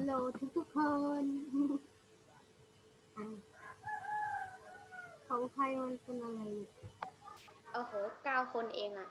ฮัลโหลทุกคนของใครมันเป็นอะไรโอ้โห9 คนเองอ่ะ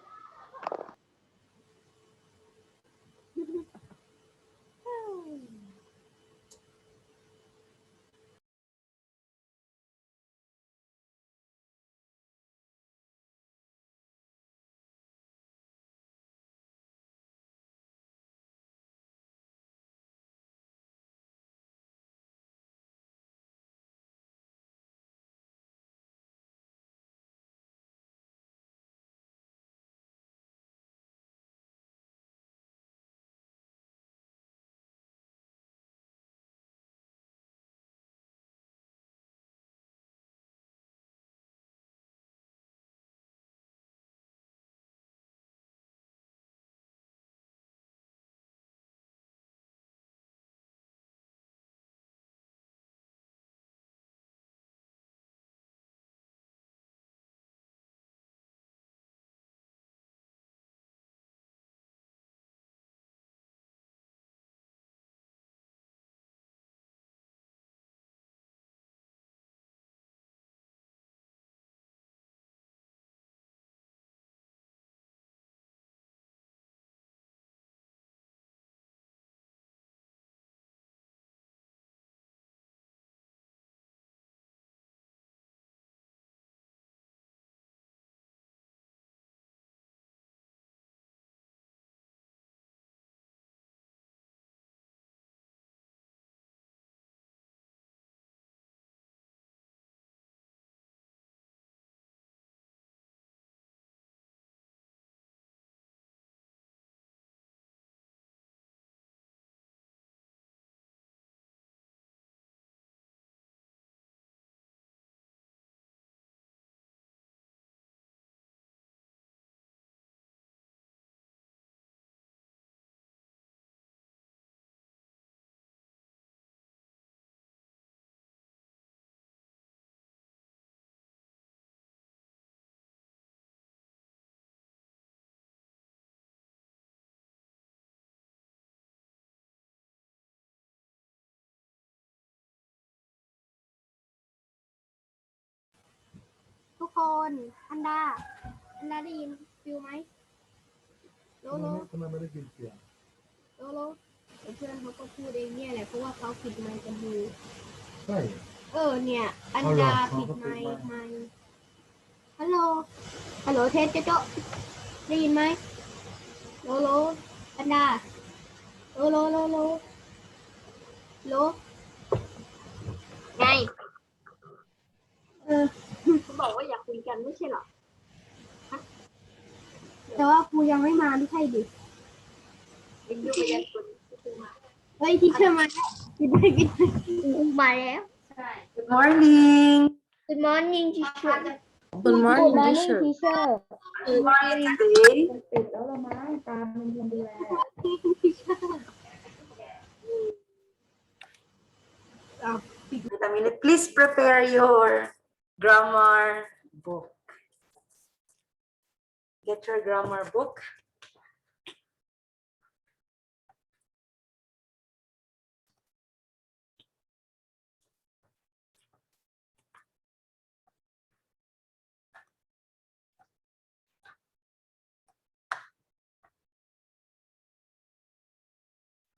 ทุกคนอันดาได้ยินฟิวไหมโลโล ทำไมไม่ได้กินเสียง โลเพื่อนเขาก็พูดเองเนี่ยแหละเพราะว่าเขาปิดไมค์กันอยู่ ใช่ เนี่ยอัน เอาเหร ดา อ ปิด เขาก็ ไม ปิด ค์ ไมค์ ฮัลโหลเทสเจ๊ได้ยินไหมโลอันดาโลไงเขาบอกว่าอยากคุยกันไม่ใช่เหรอแต่ว่าครูยังไม่มาไม่ใช่ดิเป็นยูไปยันคนที่ครูมาเฮ้ยที่เชื่อมากินได้ครูมาแล้ว Good morning. Good morning teacher Good morning, teacher. teacher Good morning today. ติดแล้วละมั้งตามมันยังดูแล Wait a minute. Please prepare your grammar book. Get your grammar book.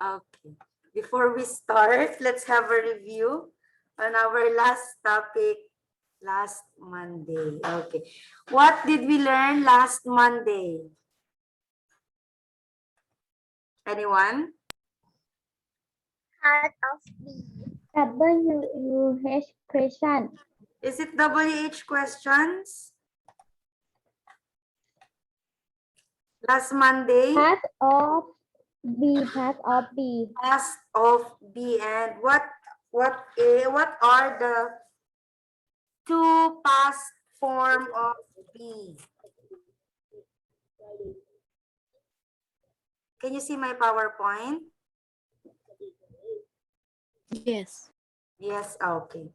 Okay. Before we start, let's have a review on our last topic last Monday. Okay. What did we learn last Monday? Anyone? Part of B WH question Is it WH questions? Last Monday? Part of B Past of B, and what are the two past form of B? Can you see my PowerPoint? Yes. Yes, okay.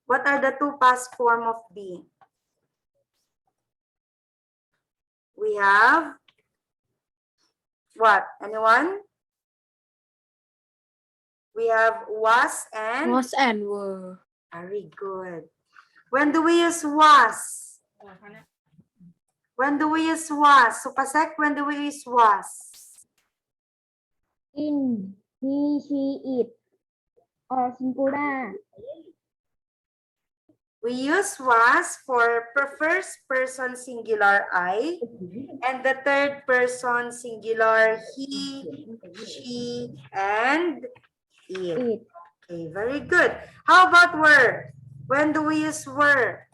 What are the two past form of B? We have what? Anyone? We have was and Was and were. very good. When do we use was? When do we use was? So Pasek, when do we use was? in, he, she, it, or singular. We use was for first person singular I and the third person singular he, she, and it. It, Okay, very good. How about were? When do we use were?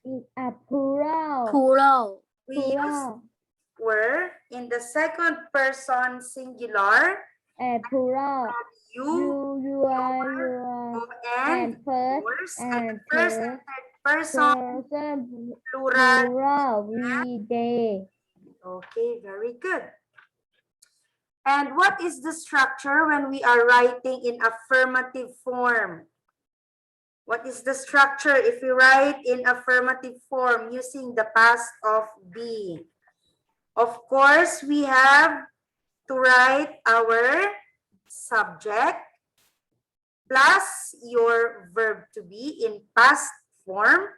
it, a plural. Plural. We use Plural. were in the second person singular. A plural. You, You are, your, and first, yours, and and first and third person person, plural. plural, we, they. Okay, very good. And what is the structure when we are writing in affirmative form? What is the structure if we write in affirmative form using the past of be? Of course, we have to write our subject plus your verb to be in past form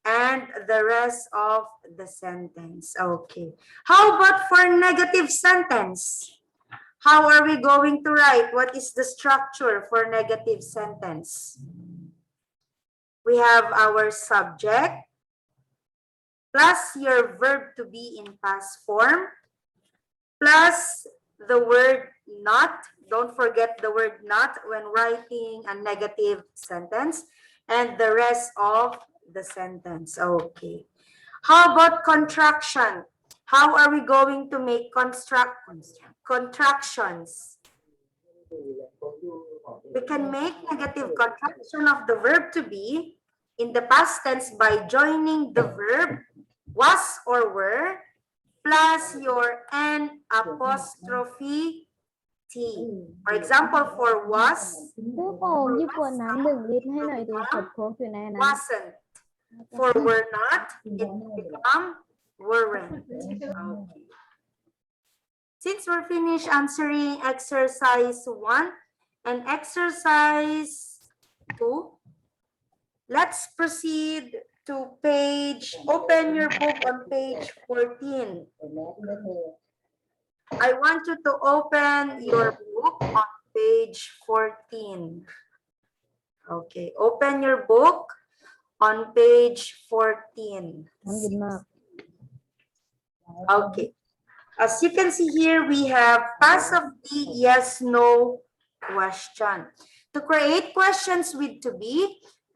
and the rest of the sentence. Okay. How about for negative sentence? How are we going to write? What is the structure for negative sentence? We have our subject plus your verb to be in past form plus the word not. Don't forget the word not when writing a negative sentence and the rest of the sentence. Okay. How about contraction? How are we going to make contractions? We can make negative contraction of the verb to be in the past tense by joining the verb was or were plus your N apostrophe T. For example, for was, ตู้โป่งญี่ปุ่นน้ำ1 ลิตรให้หน่อยดูขวดโค้กอยู่ในนั้น wasn't. For were not, it become weren't. Okay. Since we're finished answering exercise 1 and exercise 2, let's proceed to open your book on page 14. I want you to open your book on page 14. Okay, open your book on page 14. น้ำเย็นมาก Okay. As you can see here, we have past of the yes, no question. To create questions with to be,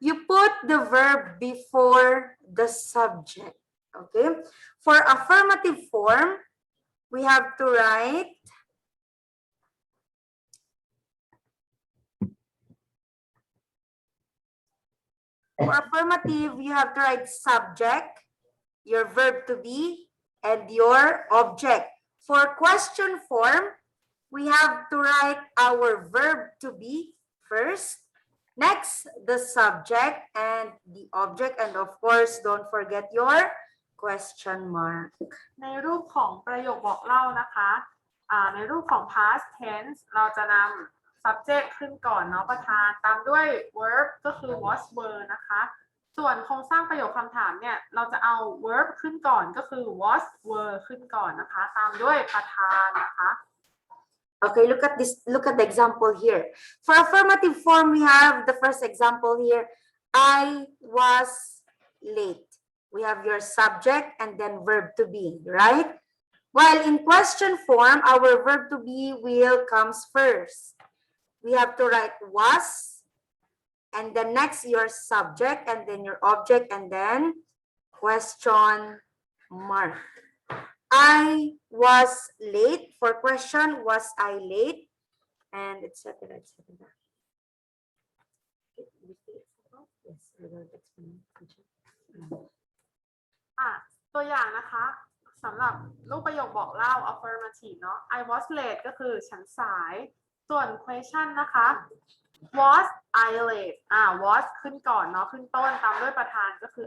you put the verb before the subject. Okay. For affirmative form, we have to write for affirmative, you have to write subject, your verb to be, and your object. For question form, we have to write our verb to be first, next the subject and the object, and of course, don't forget your question mark. ในรูปของประโยคบอกเล่านะคะในรูปของ past tense เราจะนำ subject ขึ้นก่อนเนาะประธานตามด้วย verb ก็คือ was were นะคะส่วนโครงสร้างประโยคคำถามเนี่ยเราจะเอา verb ขึ้นก่อนก็คือ was were ขึ้นก่อนนะคะตามด้วยประธานนะคะ Okay, look at this. Look at the example here. For affirmative form, we have the first example here. I was late. We have your subject and then verb to be, right? While in question form, our verb to be will comes first. We have to write was, and then next your subject, and then your object, and then question mark. I was late. For question, was I late? And etc. etc. Yes, ตัวอย่างนะคะสำหรับรูปประโยคบอกเล่า affirmative เนาะ I was late ก็คือฉันสายส่วน question นะคะ was I late was ขึ้นก่อนเนาะขึ้นต้นตามด้วยประธานก็คือ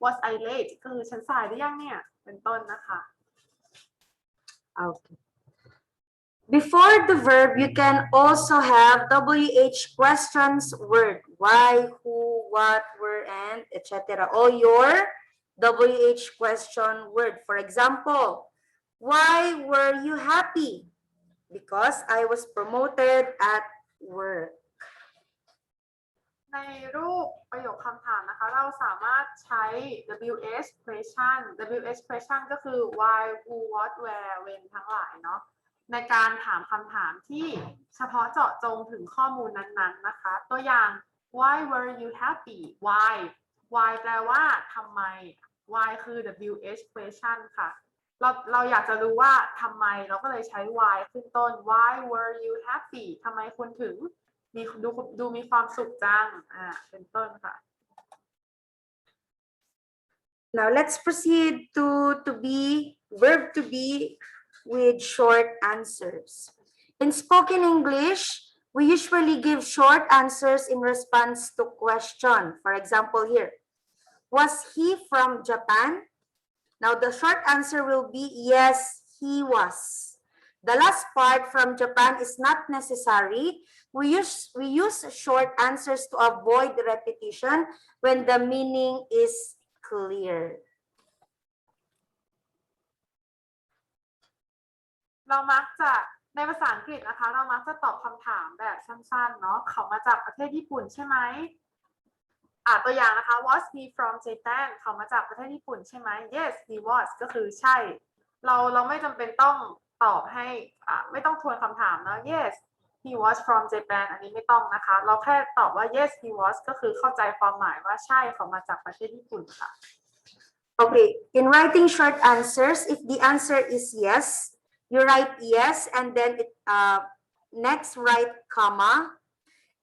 was I late ก็คือฉันสายหรือยังเนี่ยเป็นต้นนะคะ Okay. Before the verb, you can also have WH questions word. Why, who, what, where, and, etc. All your WH question word. For example, why were you happy? Because I was promoted at work. ในรูปประโยคคำถามนะคะ เราสามารถใช้ WH question WH question ก็คือ why who what where when ทั้งหลายเนาะในการถามคำถามที่เฉพาะเจาะจงถึงข้อมูลนั้นๆนะคะตัวอย่าง why were you happy why แปลว่าทำไม why คือ WH question ค่ะเราอยากจะรู้ว่าทำไมเราก็เลยใช้ why ขึ้นต้น why were you happy ทำไมคุณถึงดูมีความสุขจังเป็นต้นค่ะ Now let's proceed to be verb to be with short answers. In spoken English, we usually give short answers in response to question. For example, here, was he from Japan? Now the short answer will be yes, he was. The last part from Japan is not necessary. We use short answers to avoid repetition when the meaning is clear. เรามักจะในภาษาอังกฤษนะคะเรามักจะตอบคำถามแบบสั้นๆเนาะเขามาจากประเทศญี่ปุ่นใช่ไหมตัวอย่างนะคะ was he from Japan เขามาจากประเทศญี่ปุ่นใช่ไหม yes he was ก็คือใช่เราไม่จำเป็นต้องตอบให้ไม่ต้องทวนคำถามนะ yes he was from Japan อันนี้ไม่ต้องนะคะเราแค่ตอบว่า yes he was ก็คือเข้าใจความหมายว่าใช่เขามาจากประเทศญี่ปุ่นค่ะ Okay, in writing short answers, if the answer is yes, you write yes and then next write comma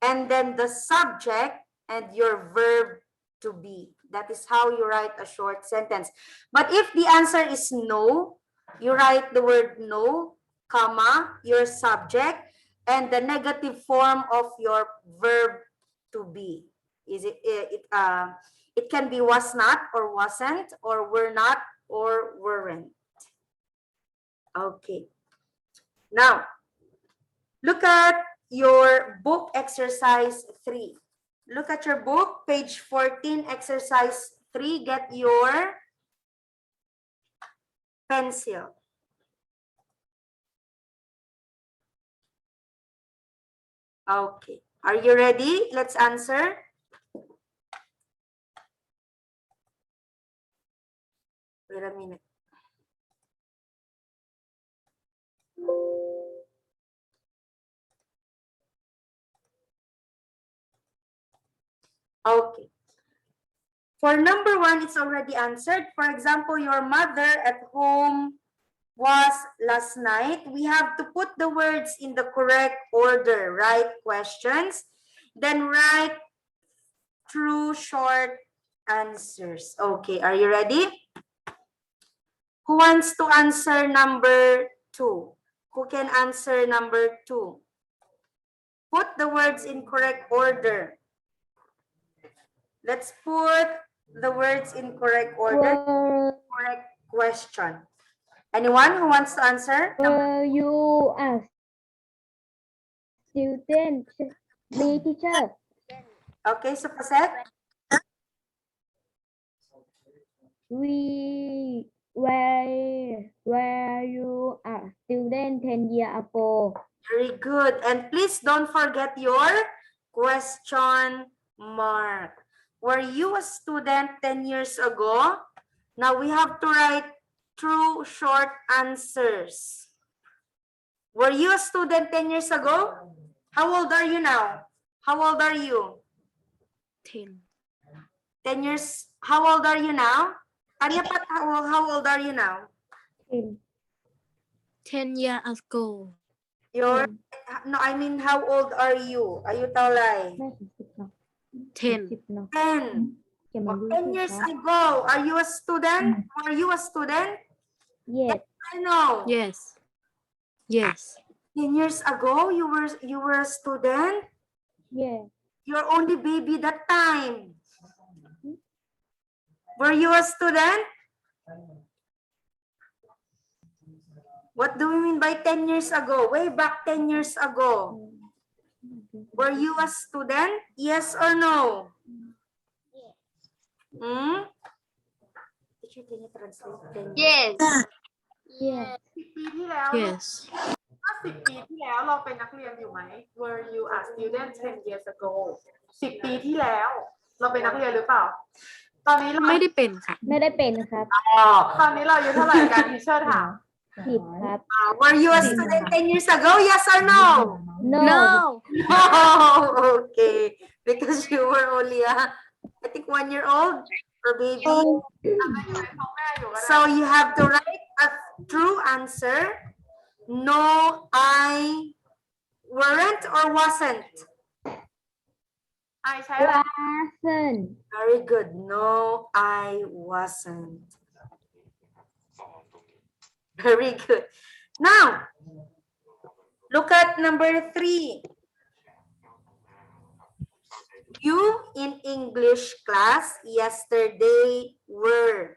and then the subject and your verb to be. That is how you write a short sentence. But if the answer is no, you write the word no, comma, your subject, and the negative form of your verb to be. It can be was not or wasn't or were not or weren't. Okay. Now, look at your book exercise 3. Look at your book, page 14, exercise 3. Get your pencil. Okay. Are you ready? Let's answer. Wait a minute. Okay. For number 1, it's already answered. For example, your mother at home was last night. We have to put the words in the correct order. Write questions, then write true short answers. Okay, are you ready? Who wants to answer number 2? Who can answer number 2? Put the words in correct order. Let's put the words in correct order. Correct question. Anyone who wants to answer? Were you a student? Me, teacher. Okay, so Pasek? Were you a student 10 years ago? Very good. And please don't forget your question mark. Were you a student 10 years ago? Now we have to write true short answers. Were you a student 10 years ago? How old are you now? How old are you? 10. 10 years. How old are you now? Aryapat, how old are you now? 10 years ago. You're, no, I mean, how old are you? Ayun talay. 10. 10. 10 years ago, are you a student? Are you a student? Yes. I know. Yes. Yes. 10 years ago, you were a student? Yes. You're only baby that time. Were you a student? What do we mean by 10 years ago? Way back 10 years ago. Were you a student? Yes or no? Hmm? Teacher, can you translate 10 years? Yes. 10 ปีที่แล้ว Yes. ถ้า10 ปีที่แล้วเราเป็นนักเรียนอยู่ไหม Were you a student 10 years ago 10 ปีที่แล้วเราเป็นนักเรียนหรือเปล่า ตอนนี้เรา ไม่ได้เป็นค่ะ ไม่ได้เป็นครับ ตอนนี้เราอายุเท่าไหร่กันทีเชอร์ถาม ผิดครับ Were you a student 10 years ago? Yes or no? no Oh, okay. Because you were only, I think 1 year old or baby. อยู่ในท้องแม่อยู่ก็ได้ So you have to write a true answer. No, I weren't or wasn't. ไอใช้อะไร wasn't Very good. No, I wasn't. Very good. Now, look at number 3. You in English class yesterday were.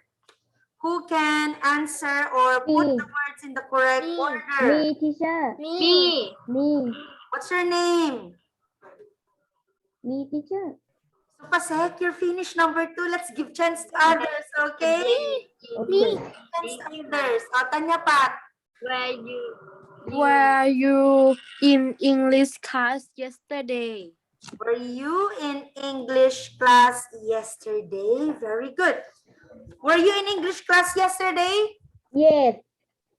Who can answer or put Me. the words in the correct order? me teacher me What's your name? me teacher So, Pasek, you're finished number 2. Let's give chance to others, okay? okay Chance to others. O, Tanya Pat. Were you in English class yesterday? Were you in English class yesterday? Very good. Were you in English class yesterday? yes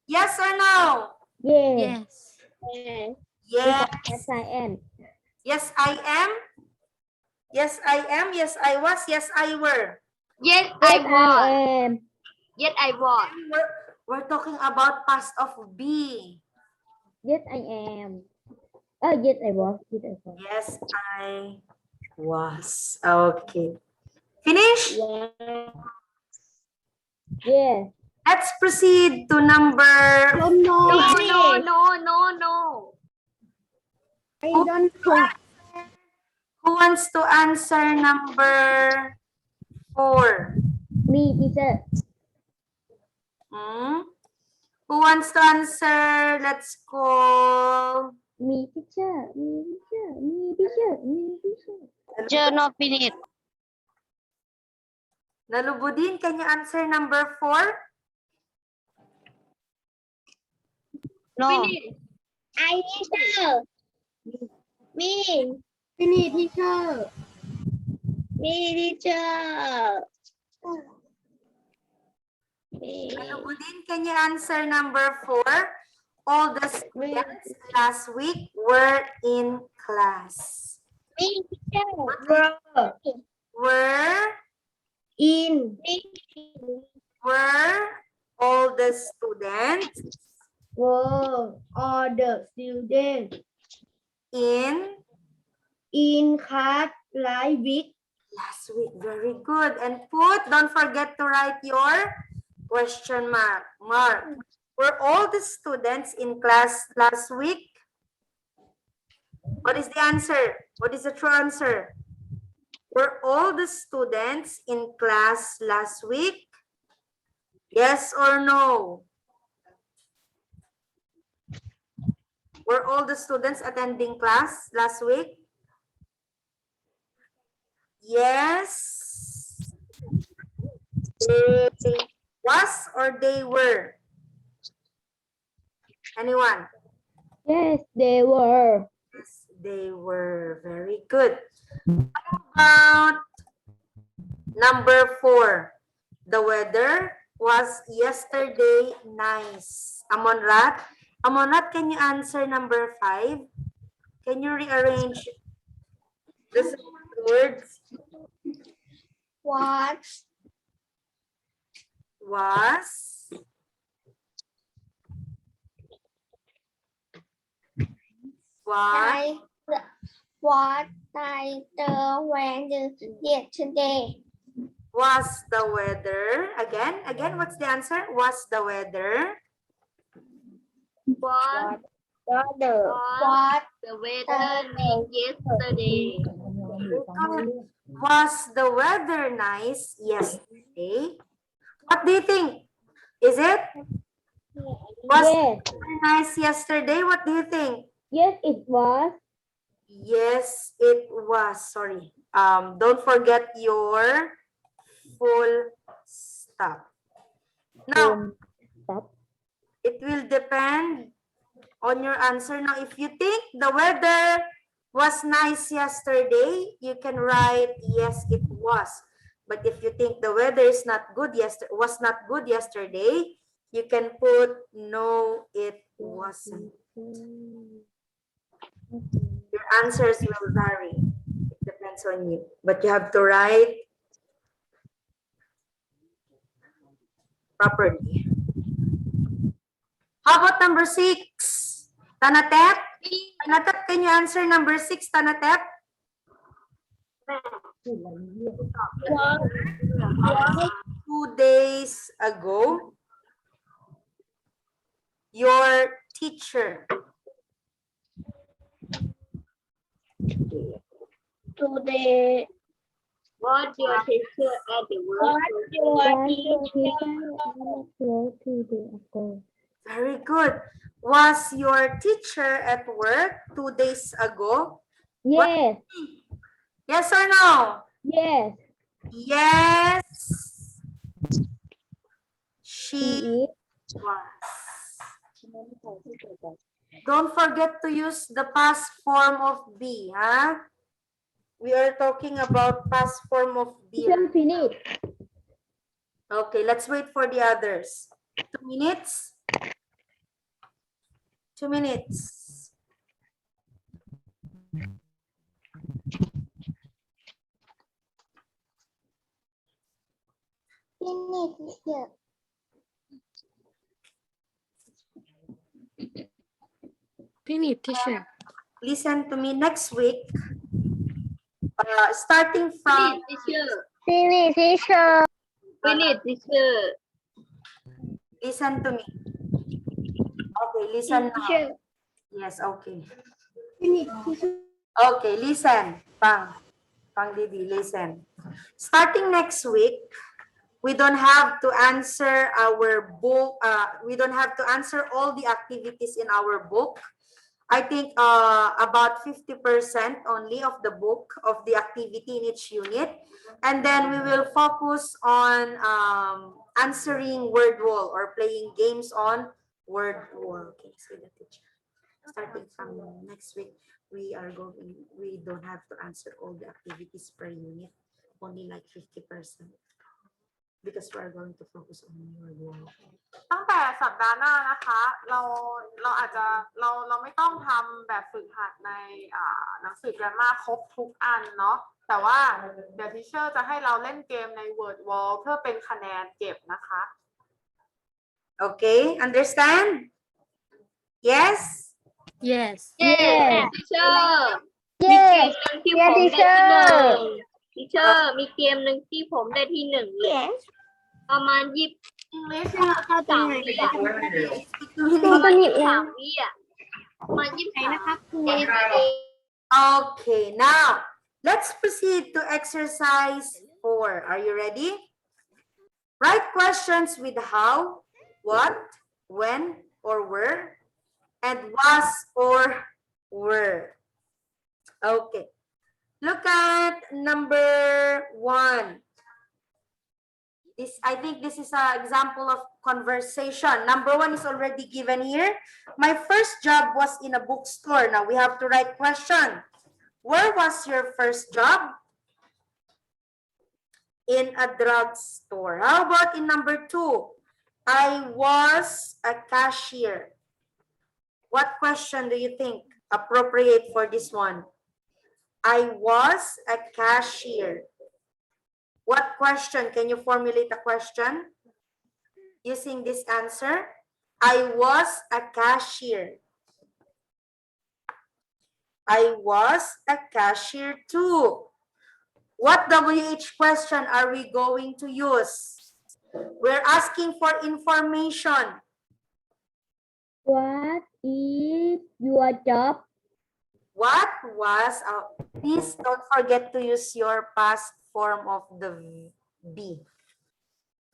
Yes or no? yes Yes. Yes. yes I am Yes, I am. Yes, I am. Yes, I was. Yes, I were. yes I am We're talking about past of be. yes I am oh yes I was Yes, I was. Okay. Finish? yes Let's proceed to number. no I don't know Who wants to answer number 4? me teacher Hmm? Who wants to answer? Let's call. me teacher me teacher me teacher me teacher Nalubudin, can you answer number 4? I teacher me me teacher me teacher Nalubudin, can you answer number 4? All the students last week were in class. me teacher Were were all the students were all the students in class last week last week? Very good. And don't forget to write your question mark. Were all the students in class last week? What is the answer? What is the true answer? Were all the students in class last week? Yes or no? Were all the students attending class last week? Yes. They was or they were? Anyone? yes they were Yes, they were. Very good. How about number 4? The weather was yesterday nice. Amonrat, can you answer number 5? Can you rearrange the words? what Was what I the weather yesterday was the weather? Again, what's the answer? Was the weather? what The weather yesterday. Was the weather nice yesterday? What do you think? Is it? Was Yes. it very nice yesterday? What do you think? Yes, it was. Yes, it was. Sorry. Don't forget your full stop. Now, Stop. it will depend on your answer. Now, if you think the weather was nice yesterday, you can write yes, it was. But if you think the weather is not good was not good yesterday, you can put no, it wasn't. Your answers will vary. It depends on you. But you have to write properly. How about number 6? Tanatep? Tanatep, can you answer number 6, Tanatep? 2 days ago, your teacher. Today. What your teacher at the work? Very good. Was your teacher at work 2 days ago? Yes. Yes or no? Yes. Yes. She was. Don't forget to use the past form of be, huh? We are talking about past form of be. Finish. Okay, let's wait for the others. 2 minutes. 2 minutes. Finish, teacher. Listen to me next week. Starting from Teacher. Finish, teacher. Finish, teacher. listen to me. Okay, listen now. Yes, okay. Okay, listen. Pang Didi, listen. Starting next week, we don't have to answer our book. We don't have to answer all the activities in our book. I think about 50% only of the book of the activity in each unit. And then we will focus on answering word wall or playing games on word wall. Okay, so the teacher. Starting from next week, we don't have to answer all the activities per unit, only like 50%. Because we are going to focus on word wall. ตั้งแต่สัปดาห์หน้านะคะ เราอาจจะเราไม่ต้องทำแบบฝึกหัดในหนังสือ grammar ครบทุกอันเนาะแต่ว่าเดี๋ยวทีเชอร์จะให้เราเล่นเกมใน word wall เพื่อเป็นคะแนนเก็บนะคะ Okay, understand? Yes? Yes. Yes, teacher. มีเกมหนึ่งที่ผมได้ที่หนึ่ง teacher มีเกมหนึ่งที่ผมได้ที่หนึ่งเลยประมาณEnglish เข้าตรงไหนอะ Okay, 3 วิอ่ะประมาณokay, now let's proceed to exercise 4. Are you ready? Write questions with how, what, when, or where, and was or were. Okay. Look at number 1. I think this is an example of conversation. Number 1 is already given here. My first job was in a bookstore. Now we have to write question. Where was your first job? In a drugstore. How about in number 2? I was a cashier. What question do you think appropriate for this one? I was a cashier. What question? Can you formulate a question using this answer? I was a cashier. I was a cashier too. What WH question are we going to use? We're asking for information. What is your job? What was, please don't forget to use your past form of the be,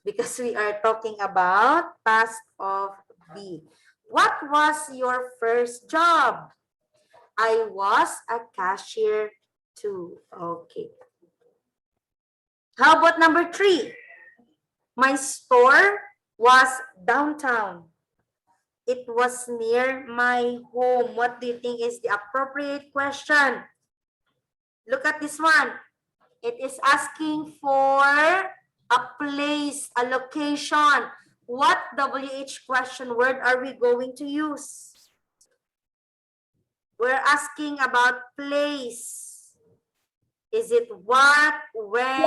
because we are talking about past of be. What was your first job? I was a cashier too. Okay. How about number 3? My store was downtown. It was near my home. What do you think is the appropriate question? Look at this one. It is asking for a place, a location. What WH question word are we going to use? We're asking about place. Is it what, when,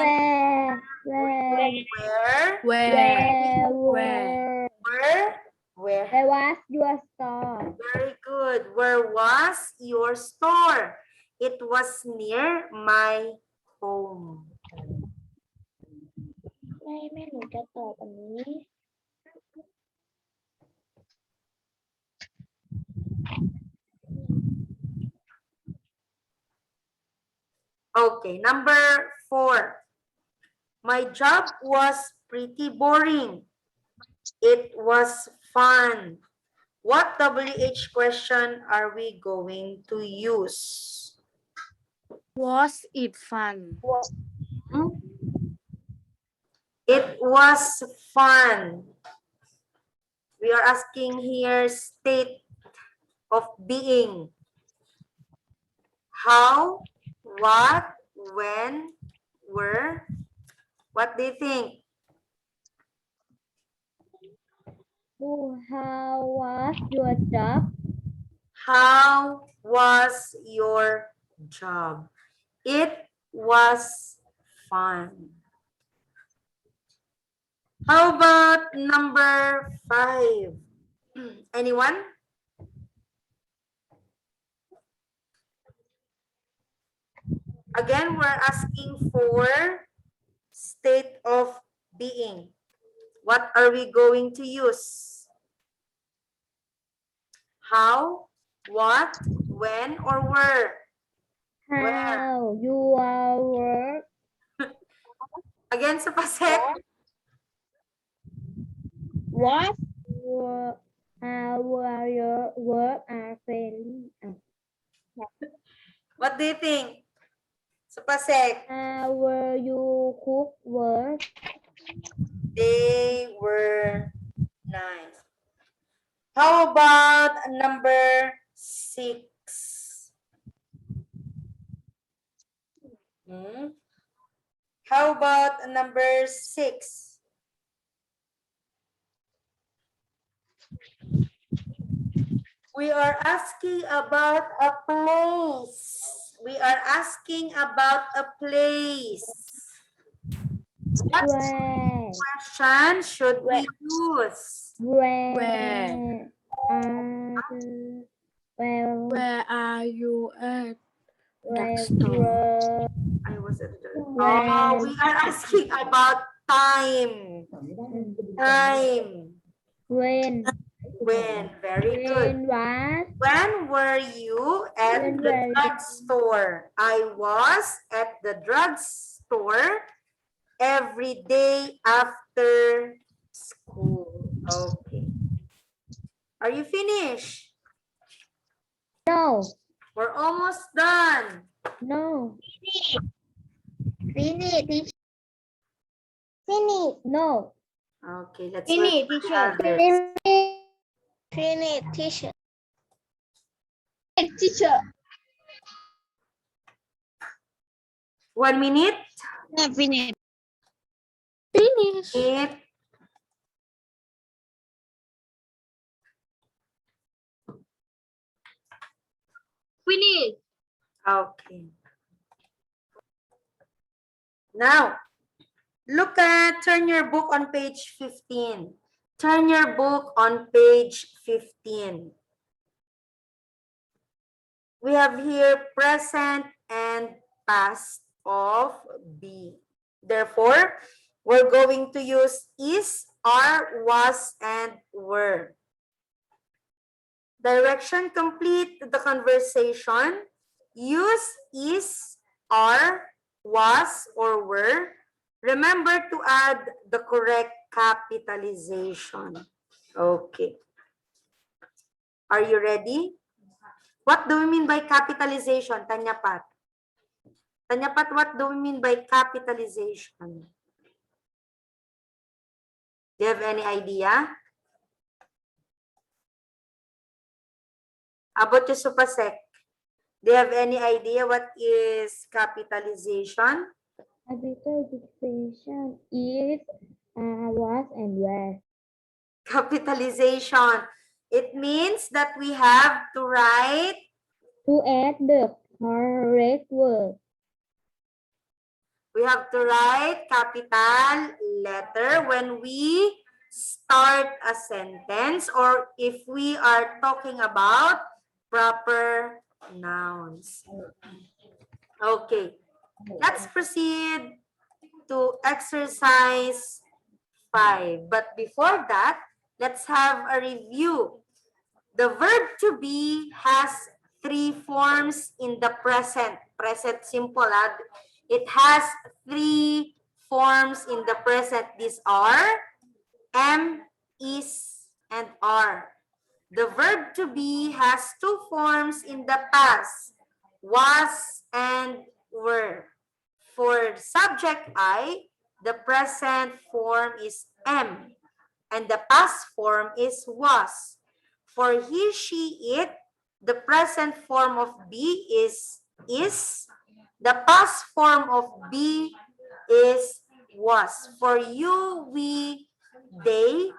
Where where, where? was your store? Very good. Where was your store? It was near my home. แม่หนูจะตอบอันนี้ Okay, number 4. My job was pretty boring. It was fun. What WH question are we going to use? Was it fun? It was fun. We are asking here state of being. How, what, when, where? What do you think? How was your job? How was your job? It was fun. How about number 5? Anyone? Again, we're asking for state of being. What are we going to use? How, what, when, or where? How your work? Again, sa pasek. What? How your work are friendly? What do you think? Sa pasek. How were you cook work? They were nice. How about number 6? How about number 6? We are asking about a place. We are asking about a place. What Where? question should we use? Where? Where are you at? Where? I was at the... Oh, we are asking about time. Time. When? When? Very good. When were you at the drugstore? I was at the drugstore every day after school. Okay. Are you finished? No. We're almost done. No. Finish. Finish. No. Okay, let's Finish, wait for the teacher. others. Finish, teacher. Teacher. 1 minute. Finish. Finish. Finish. Okay. Now, turn your book on page 15. Turn your book on page 15. We have here present and past of be. Therefore, we're going to use is, are, was, and were. Direction complete the conversation. Use is, are, was, or were. Remember to add the correct capitalization. Okay. Are you ready? What do we mean by capitalization, Tanyapat? Tanyapat, what do we mean by capitalization? Do you have any idea? How about you, Supasek? Do you have any idea what is capitalization? Capitalization is was and where. Capitalization. It means that we have to write. To add the correct word. We have to write capital letter when we start a sentence or if we are talking about proper nouns. Okay, let's proceed to exercise 5. But before that, let's have a review. The verb to be has 3 forms in the present. Present simple. It has 3 forms in the present. These are am, is, and are. The verb to be has 2 forms in the past. Was and were. For subject I, the present form is am and the past form is was. For he, she, it, the present form of be is. The past form of be is was. For you, we, they,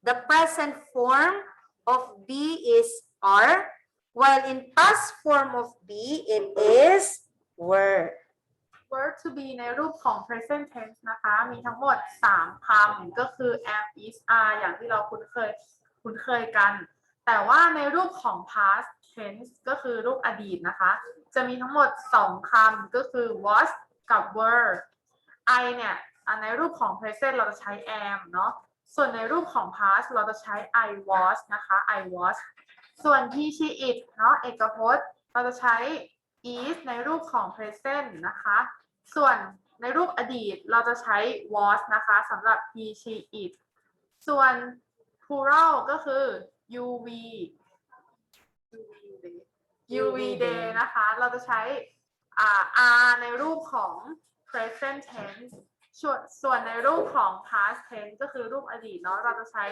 the present form of be is are, while in past form of be it is were. verb to be ในรูปของ present tense นะคะ มีทั้งหมด 3 คำก็คือ am is are อย่างที่เราคุ้นเคยกัน แต่ว่าในรูปของ past tense ก็คือรูปอดีตนะคะ จะมีทั้งหมด 2 คำก็คือ was กับ were I เนี่ยในรูปของ present เราจะใช้ am เนาะส่วนในรูปของ past เราจะใช้ I was นะคะ I was ส่วน he she it เนาะเอกพจน์เราจะใช้ is ในรูปของ present นะคะส่วนในรูปอดีตเราจะใช้ was นะคะสำหรับ he she it ส่วน plural ก็คือ uv day นะคะเราจะใช้are ในรูปของ present tense ส่วนในรูปของ past tense ก็คือรูปอดีตเนาะเราจะใช้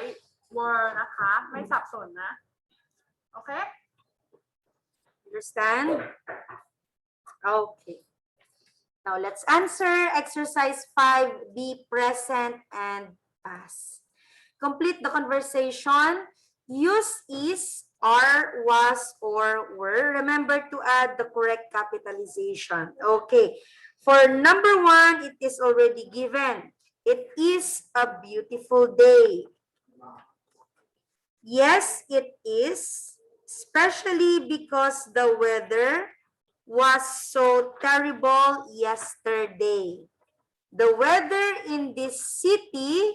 were นะคะไม่สับสนนะโอเค Understand? Okay. Now let's answer exercise 5, be present and past. Complete the conversation. Use is, are, was, or were. Remember to add the correct capitalization. Okay. For number 1, it is already given. It is a beautiful day. Yes, it is. Especially because the weather was so terrible yesterday. The weather in this city,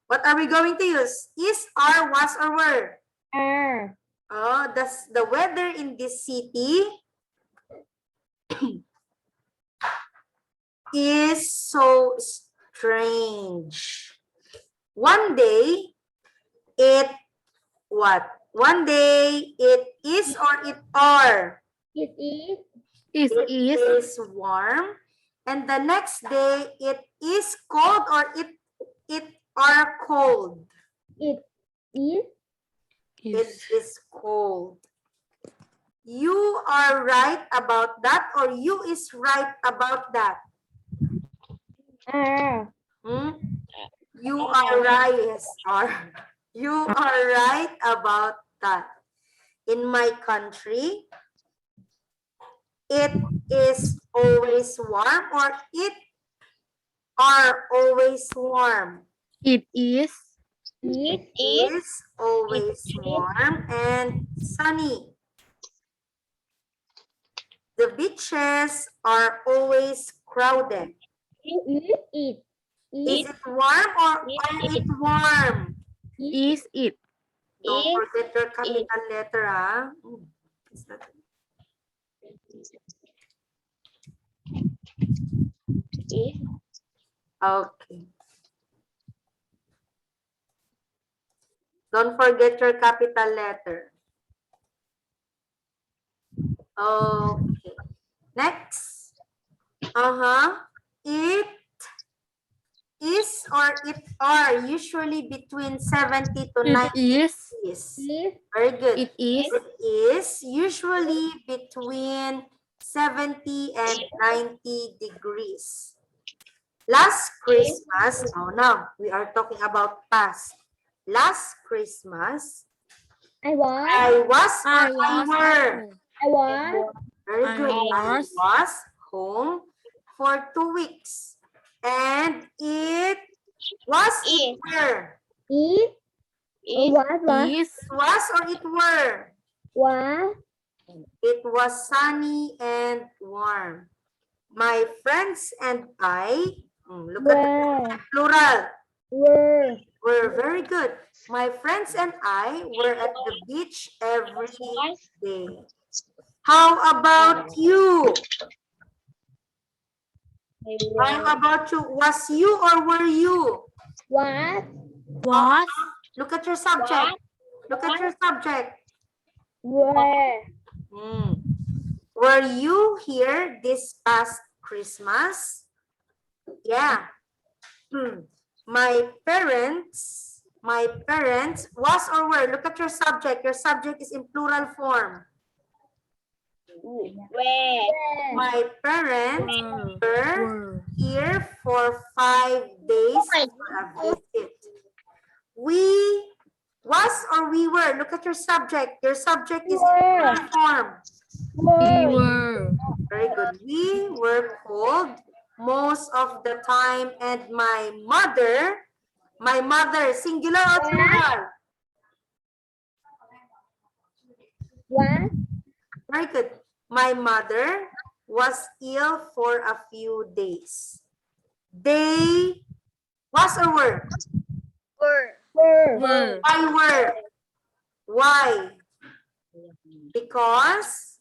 what are we going to use? Is, are, was, or were? Are. Oh, the weather in this city is so strange. One day, it what? One day, it is or it are? It is. It It is. is warm. And the next day, it is cold or it are cold? It is. It is cold. You are right about that or you is right about that? Are. You are right. Yes, are. You are right about that. In my country, it is always warm or it are always warm. It is. It Is always warm and sunny. The beaches are always crowded. It. Is it warm or are it warm? Is it. Don't forget your capital letter, huh? Okay. Don't forget your capital letter. Okay. Next. It is or it are usually between 70 to 90 degrees. Very good. It is. It is usually between 70 and 90 degrees. Last Christmas, oh no, we are talking about past. Last Christmas, I was. I were. Very I good. I was. was home for 2 weeks. And it was it were. It was. Is. It was or it were. Was. It was sunny and warm. My friends and I, look at the plural. Were very good. My friends and I were at the beach every day. How about you? How about you? Was you or were you? Was. Was. Look at your subject. Look at your subject. Were. Were you here this past Christmas? Yeah. My parents was or were. Look at your subject. Your subject is in plural form. My parents were here for 5 days for a visit. We was or we were. Look at your subject. Your subject is in plural form. We were. Very good. We were cold most of the time, and my mother, singular or plural? Was. Very good. My mother was ill for a few days. They was or were? Were. Why were? Why? Because?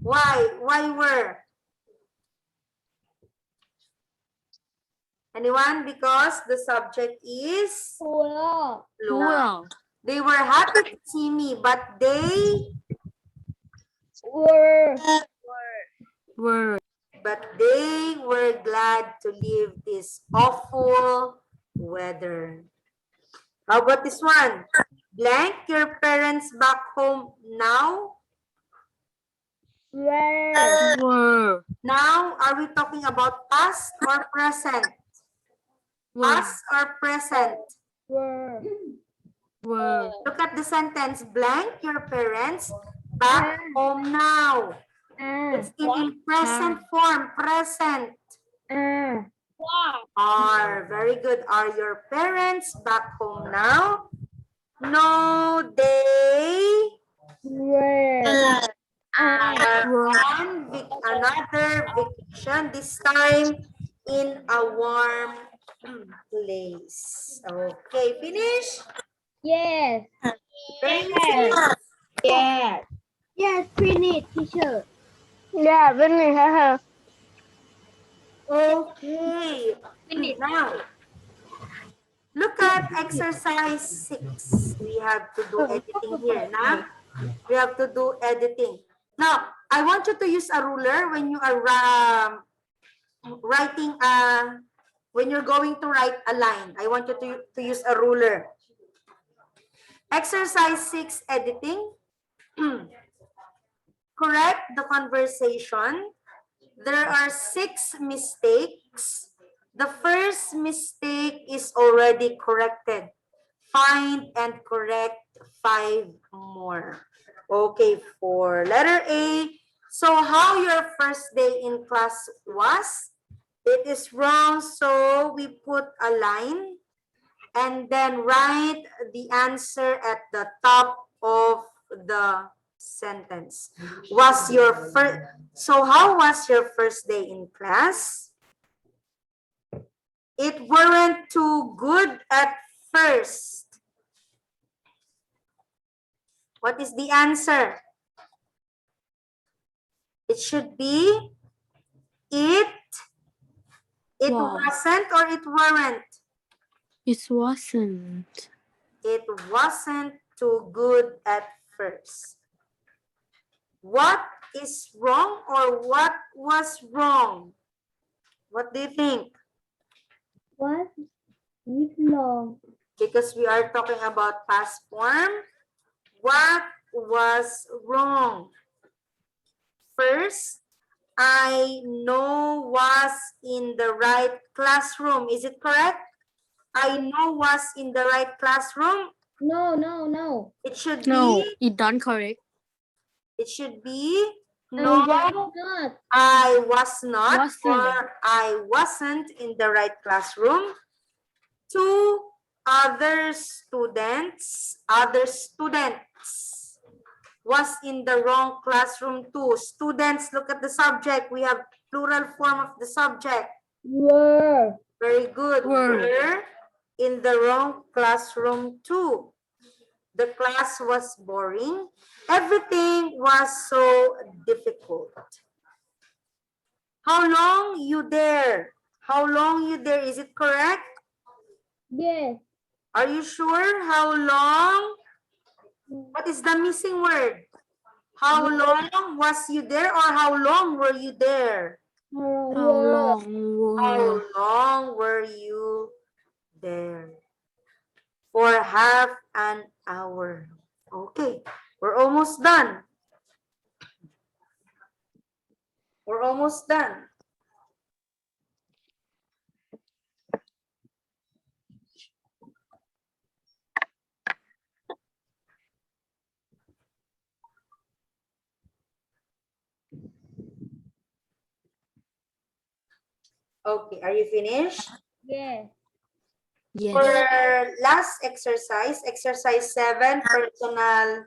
Why? Why were? Anyone? Because the subject is plural. They were happy to see me, but they Were. were glad to leave this awful weather. How about this one? Blank, your parents back home now? Were. Now, are we talking about past or present? Past or present? Were. Look at the sentence. Blank, your parents back home now. It's in present form. Present. Are. Very good. Are your parents back home now? No, they Were. are on another vacation, this time in a warm place. Okay, finish? Yes. Very easy. Yes. Yes, finish, teacher. Yeah, finish. Okay. Now, look at exercise 6. We have to do editing here. Now, we have to do editing. Now, I want you to use a ruler when you are writing when you're going to write a line. I want you to use a ruler. Exercise 6, editing. Correct the conversation. There are 6 mistakes. The first mistake is already corrected. Find and correct 5 more. Okay, for letter A. So how your first day in class was? It is wrong, so we put a line and then write the answer at the top of the sentence. So how was your first day in class? It weren't too good at first. What is the answer? It should be it wasn't or it weren't? It wasn't. It wasn't too good at first. What is wrong or what was wrong? What do you think? What is long? Because we are talking about past form. What was wrong? First, I know was in the right classroom. Is it correct? I know was in the right classroom. No. It should No, be, it done correct. it should be, I no, was not. I was not, Wasn't. or I wasn't in the right classroom. Two, other students was in the wrong classroom too. Students, look at the subject. We have plural form of the subject. Were. Very good. Were in the wrong classroom too. The class was boring. Everything was so difficult. How long you there? How long you there? Is it correct? Yes. Are you sure? How long? What is the missing word? How long was you there or how long were you there? How long How were long were you there? For half an hour. Okay, we're almost done. We're almost done. Okay, are you finished? Yes. For Yes. last exercise, exercise 7, personal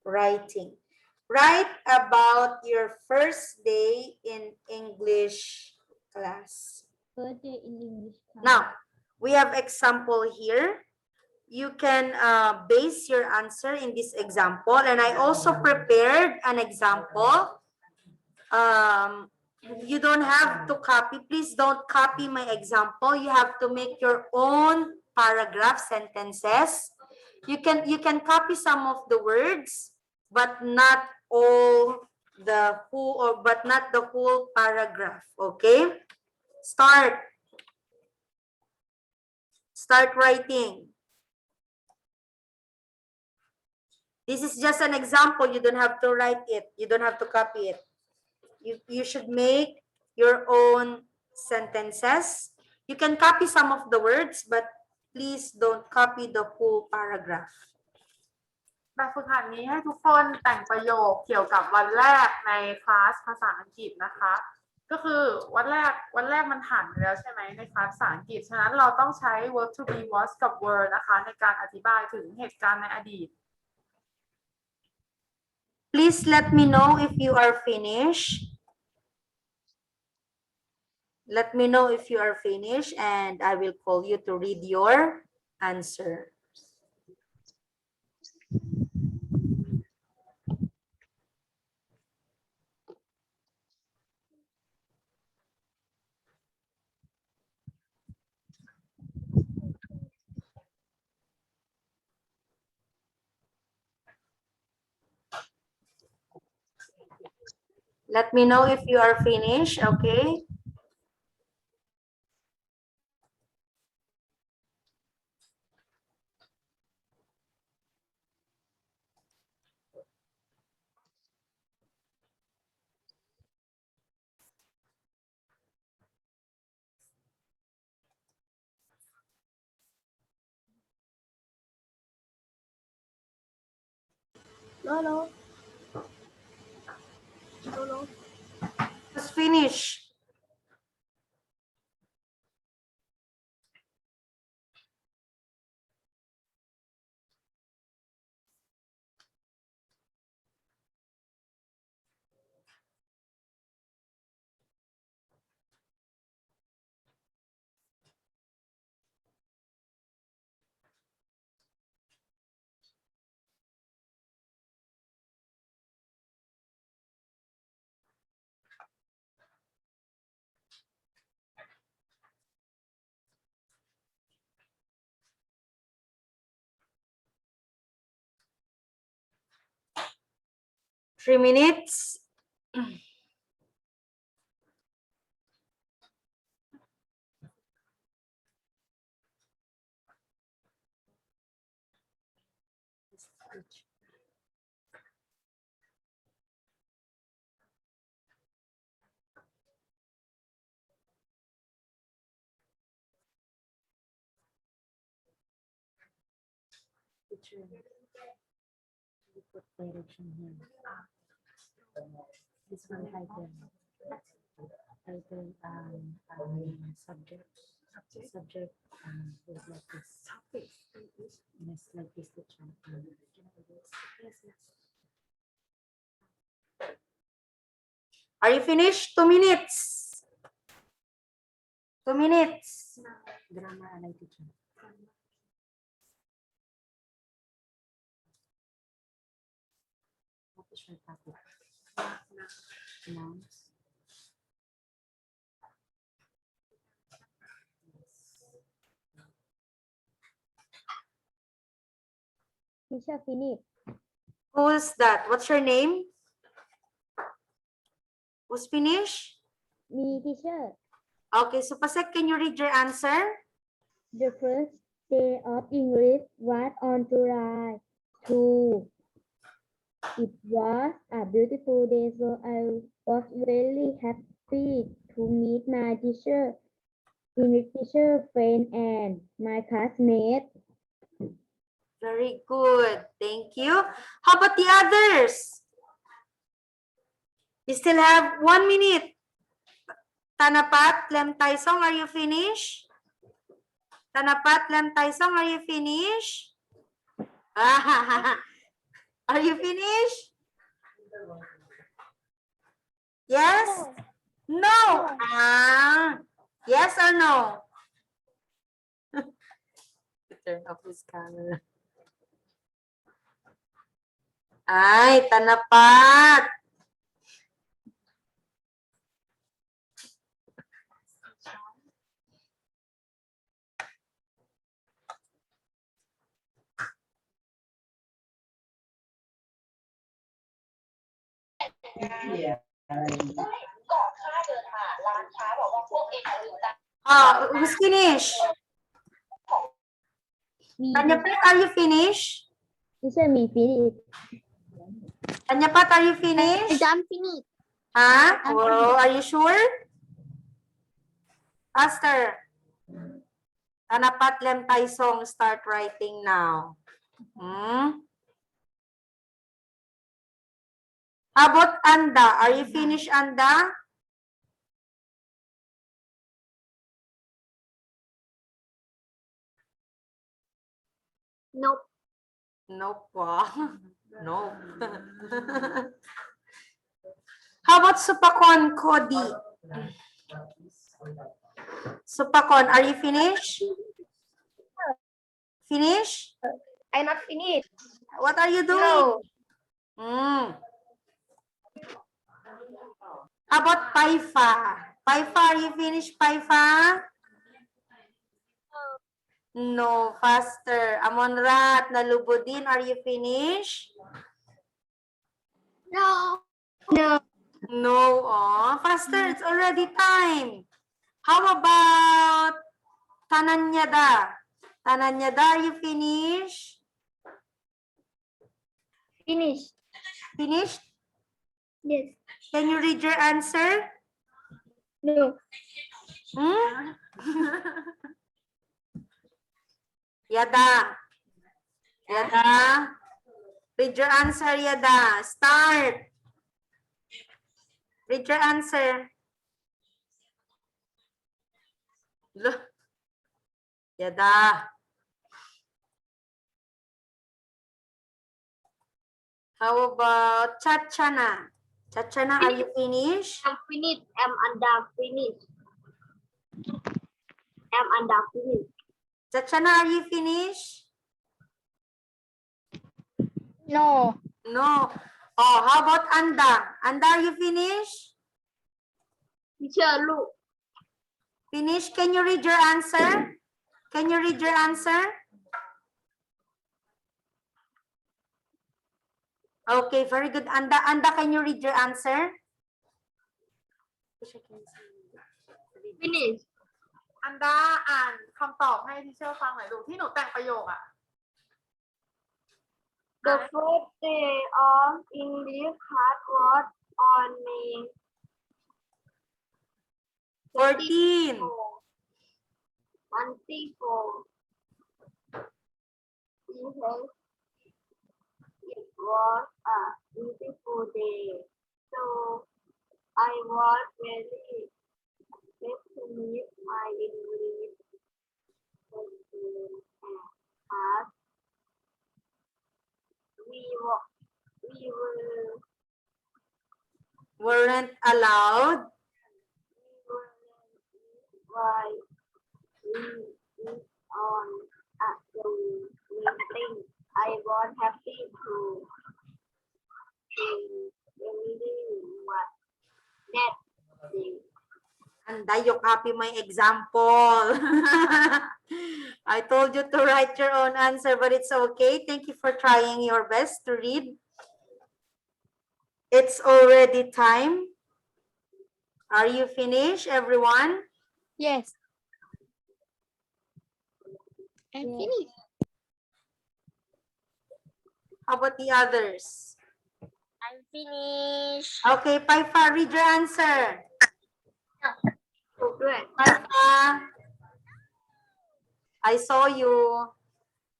writing. Write about your first day in English class. First day in English class. Now, we have example here. You can base your answer in this example. And I also prepared an example. You don't have to copy. Please don't copy my example. You have to make your own paragraph sentences. You can copy some of the words, but not all the whole, or but not the whole paragraph. Okay? Start writing. This is just an example. You don't have to write it. You don't have to copy it. You should make your own sentences. You can copy some of the words, but please don't copy the whole paragraph. แบบฝึกหัดนี้ให้ทุกคนแต่งประโยคเกี่ยวกับวันแรกในคลาสภาษาอังกฤษนะคะ ก็คือวันแรกมันผ่านไปแล้วใช่ไหมในคลาสภาษาอังกฤษ ฉะนั้นเราต้องใช้ verb to be was กับ were นะคะในการอธิบายถึงเหตุการณ์ในอดีต Please let me know if you are finished. Let me know if you are finished and I will call you to read your answer. Let me know if you are finished, okay? No. Just finish. 3 minutes. Put direction here. This one title. Title subject. Subject is like this. Yes, like this teacher. Yes, yes. Are you finished? 2 minutes. 2 minutes. Grammar and teacher. What is your topic? Nouns. Teacher finish. Who's that? What's your name? Who's finished? Me, teacher. Okay, so Pasek, can you read your answer? The first day of English was on July 2. It was a beautiful day, so I was very happy to meet my teacher, English teacher, friend, and my classmates. Very good. Thank you. How about the others? You still have 1 minute. Tanapat, Lem Taisong, are you finished? Tanapat, Lem Taisong, are you finished? Are you finished? Yes? No. Yes or no? Turn off this camera. Ay, tanapat. Who's finished? Me, Tanyapat, are you finished? teacher, me finish. Tanyapat, are you finished? I'm finished. Huh? Oh, are you sure? Faster. Tanapat, Lem Taisong, start writing now. How about Anda? Are you finished, Anda? Nope. Nope. Nope. How about Supakon, Cody? Supakon, are you finished? Finished? I'm not finished. What are you doing? No. How about Paifa? Paifa, are you finished, Paifa? No, faster. Amonrat, Nalubudin, are you finished? No. No. No, faster. It's already time. How about Tananyada? Tananyada, are you finished? Finish. Finished? Yes. Can you read your answer? No. Yada. Yada. Read your answer, Yada. Start. Read your answer. Look. Yada. How about Chachana? Chachana, are you finished? I'm finished. I'm under finished. I'm under finished. Chachana, are you finished? No. No. Oh, how about Anda? Anda, are you finished? Teacher, look. Finished? Can you read your answer? Can you read your answer? Okay, very good. Anda, can you read your answer? Finish. อันดาอ่านคำตอบให้ทีเชอร์ฟังหน่อยลูกที่หนูแต่งประโยคอ่ะ The first day of English class was on May 14. 24. It was a beautiful day, so I was very glad to meet my English class. We Weren't allowed. why we on at the meeting. I was happy to really what that day. Anda, you copy my example. I told you to write your own answer, but it's okay. Thank you for trying your best to read. It's already time. Are you finished, everyone? Yes. I'm finished. How about the others? I'm finished. Okay, Paifa, read your answer. Good. Paifa, I saw you.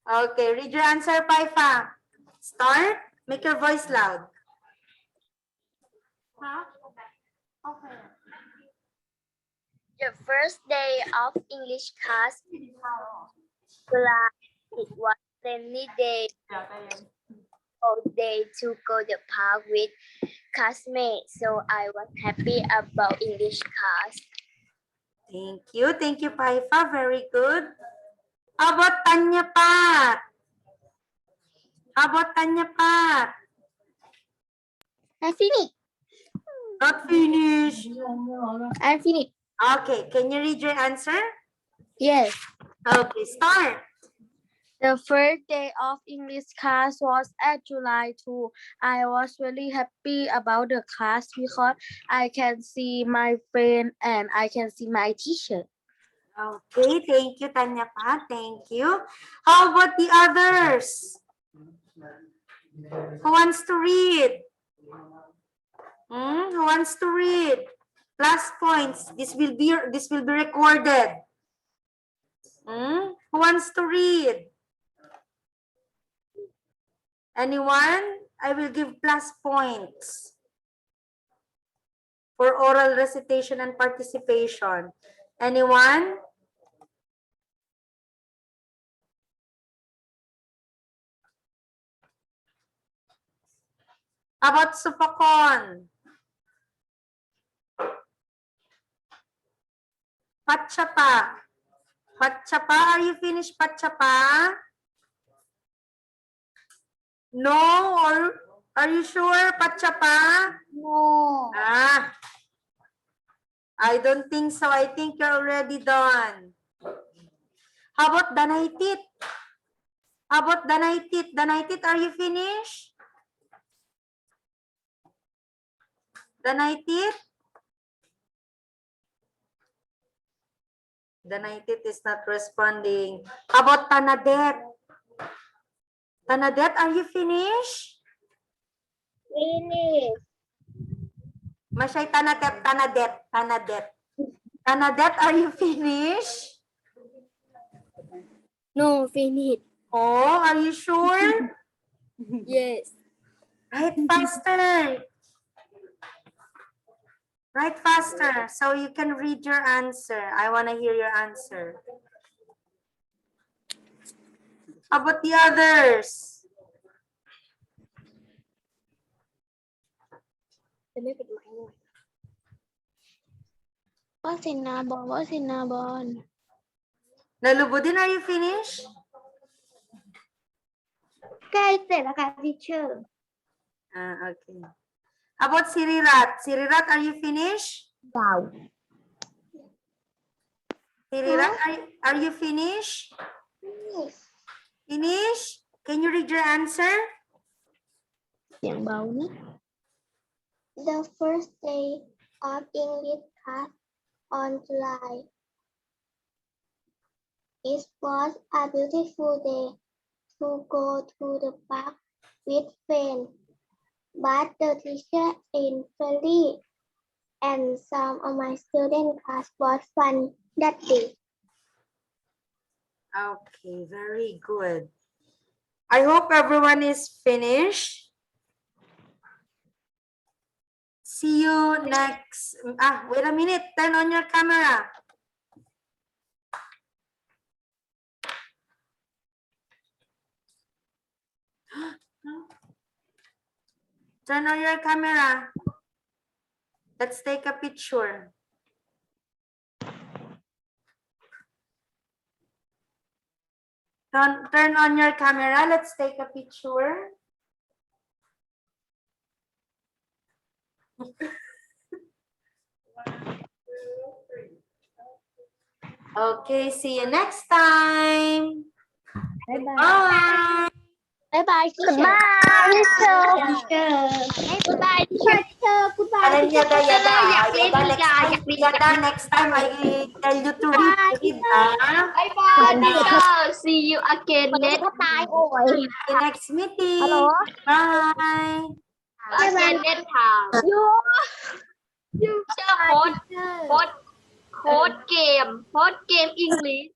Okay, read your answer, Paifa. Start. Make your voice loud. ฮะโอเค The first day of English class, July, it was rainy day เดี๋ยวใจเย็น all day to go the park with classmates, so I was happy about English class. Thank you, Paifa. Very good. How about Tanya Pat? How about Tanya Pat? I'm finished. Not finished. I'm finished. Okay, can you read your answer? Yes. Okay, start. The first day of English class was at July 2. I was really happy about the class because I can see my friend and I can see my teacher. Okay, thank you, Tanya Pat. Thank you. How about the others? Who wants to read? Who wants to read? Plus points. This will be recorded. Who wants to read? Anyone? I will give plus points for oral recitation and participation. Anyone? How about Supakon? Patchapa. Patchapa, are you finished, Patchapa? No, or are you sure, Patchapa? No. Ah, I don't think so. I think you're already done. How about Danaitit? How about Danaitit? Danaitit, are you finished? Danaitit? Danaitit is not responding. How about Tanadet? Tanadet, are you finished? Finish. Mashay Tanadet. Tanadet, are you finished? No, finished. Oh, are you sure? Yes. Write faster. Write faster so you can read your answer. I want to hear your answer. How about the others? What's in Nabon? Nalubudin, are you finished? ใกล้เสร็จแล้วค่ะ teacher. Okay. How about Sirirat? Sirirat, are you finished? Wow. Sirirat, are you finished? Finish? Can you read your answer? เสียงเบานะ The first day of English class on July. It was a beautiful day to go to the park with friends, but the teacher ain't friendly, and some of my student class was fun that day. Okay, very good. I hope everyone is finished. See you next. Wait a minute. Turn on your camera. Turn on your camera. Let's take a picture. Turn on your camera. Let's take a picture. Okay, see you next time. Bye-bye. Bye. Bye bye, teacher. Goodbye, teacher. Goodbye Teacher, goodbye. And yada, yada, Yada, next time I tell you to read. Bye bye teacher. See you again มันจะ next ตายโอ้ย See you next meeting. Hello? Bye. again next time. Teacherโค้ดเกม English